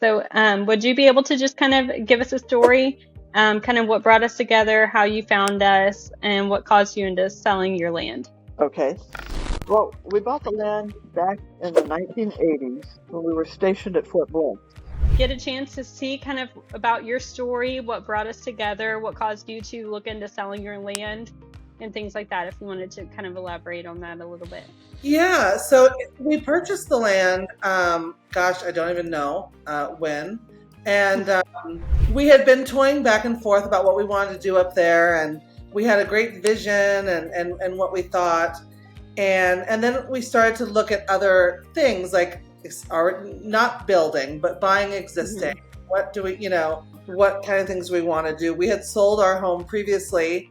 So would you be able to just kind of give us a story, kind of what brought us together, how you found us, and what caused you into selling your land? Okay. Well, we bought the land back in the 1980s when we were stationed at Fort Bliss. Get a chance to see kind of about your story, what brought us together, what caused you to look into selling your land, and things like that, if you wanted to kind of elaborate on that a little bit. Yeah, so we purchased the land, I don't even know when. And we had been toying back and forth about what we wanted to do up there. And we had a great vision and what we thought. And then we started to look at other things like not building, but buying existing. Mm-hmm. What do we, what kind of things we want to do? We had sold our home previously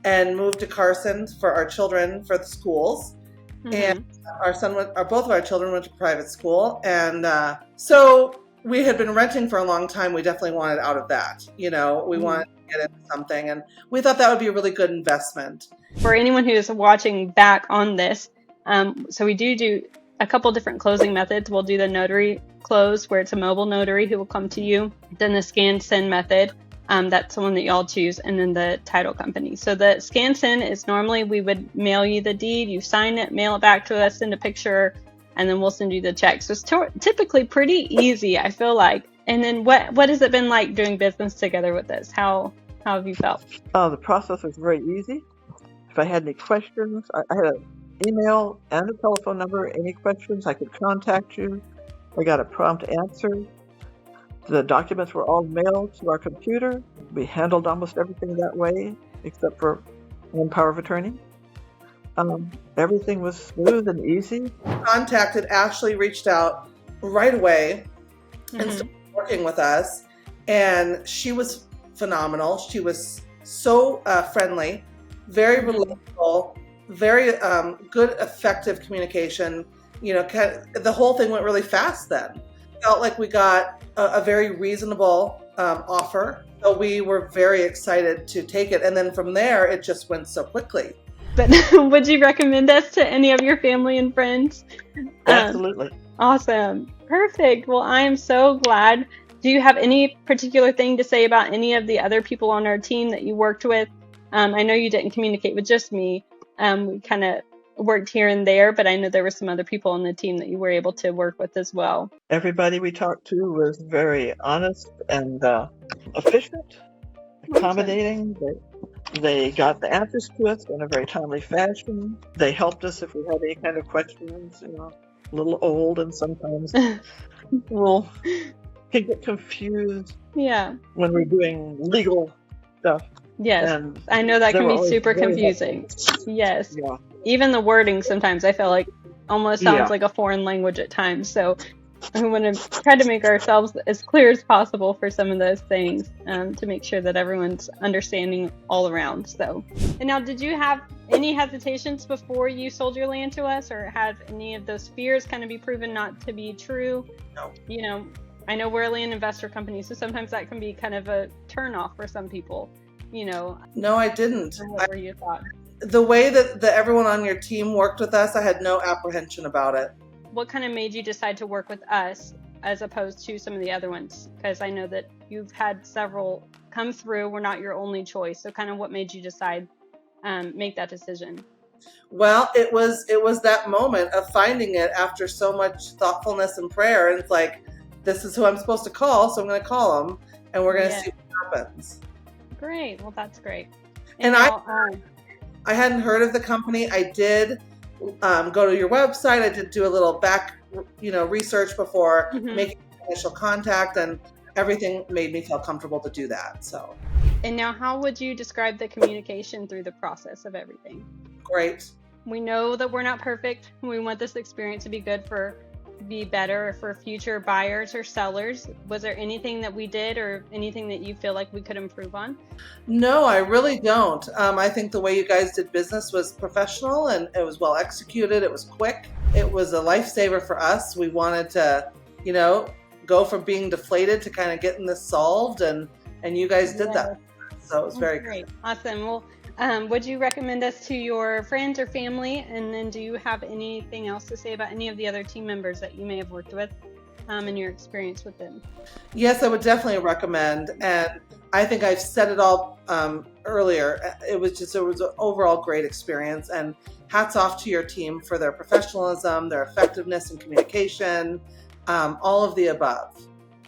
and moved to Carson for our children for the schools. Mm-hmm. And both of our children went to private school. And so we had been renting for a long time. We definitely wanted out of that. We mm-hmm. wanted to get into something. And we thought that would be a really good investment. For anyone who is watching back on this, so we do a couple different closing methods. We'll do the notary close, where it's a mobile notary who will come to you. Then the scan send method. That's the one that y'all choose, and then the title company. So the scan send is normally we would mail you the deed, you sign it, mail it back to us, send a picture, and then we'll send you the check. So it's typically pretty easy, I feel like. And then what has it been like doing business together with us? How have you felt? The process was very easy. If I had any questions, I had an email and a telephone number. Any questions, I could contact you. I got a prompt answer. The documents were all mailed to our computer. We handled almost everything that way, except for one power of attorney. Everything was smooth and easy. Contacted Ashley, reached out right away mm-hmm. and started working with us. And she was phenomenal. She was so friendly, very relatable, very good, effective communication. The whole thing went really fast then. Felt like we got a very reasonable offer. So we were very excited to take it. And then from there, it just went so quickly. But would you recommend us to any of your family and friends? Absolutely. Awesome. Perfect. Well, I am so glad. Do you have any particular thing to say about any of the other people on our team that you worked with? I know you didn't communicate with just me. We kind of worked here and there, but I know there were some other people on the team that you were able to work with as well. Everybody we talked to was very honest and efficient, accommodating. They got the answers to us in a very timely fashion. They helped us if we had any kind of questions, a little old, and sometimes people can get confused when we're doing legal stuff. Yes, and I know that can be super confusing. Yes. Yeah. Even the wording sometimes I feel like almost sounds like a foreign language at times. So I want to try to make ourselves as clear as possible for some of those things to make sure that everyone's understanding all around. So, and now, did you have any hesitations before you sold your land to us, or have any of those fears kind of be proven not to be true? No. I know we're a land investor company, so sometimes that can be kind of a turnoff for some people. No, I didn't. What were your thoughts? The way that everyone on your team worked with us, I had no apprehension about it. What kind of made you decide to work with us as opposed to some of the other ones? Because I know that you've had several come through. We're not your only choice. So kind of what made you decide, make that decision? Well, it was that moment of finding it after so much thoughtfulness and prayer. And it's like, this is who I'm supposed to call. So I'm going to call them and we're going to see what happens. Great. Well, that's great. And I hadn't heard of the company. I did go to your website. I did do a little back, research before making initial contact, and everything made me feel comfortable to do that. So. And now, how would you describe the communication through the process of everything? Great. We know that we're not perfect. We want this experience to be better for future buyers or sellers. Was there anything that we did or anything that you feel like we could improve on? No, I really don't. I think the way you guys did business was professional and it was well executed. It was quick. It was a lifesaver for us. We wanted to, go from being deflated to kind of getting this solved, and you guys did that. So it was very great. Awesome. Well, would you recommend us to your friends or family? And then do you have anything else to say about any of the other team members that you may have worked with and your experience with them. Yes, I would definitely recommend. And I think I've said it all earlier. It was an overall great experience. And hats off to your team for their professionalism, their effectiveness in communication, all of the above.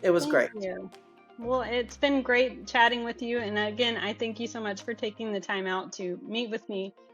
It was great. Thank you. Well, it's been great chatting with you. And again, I thank you so much for taking the time out to meet with me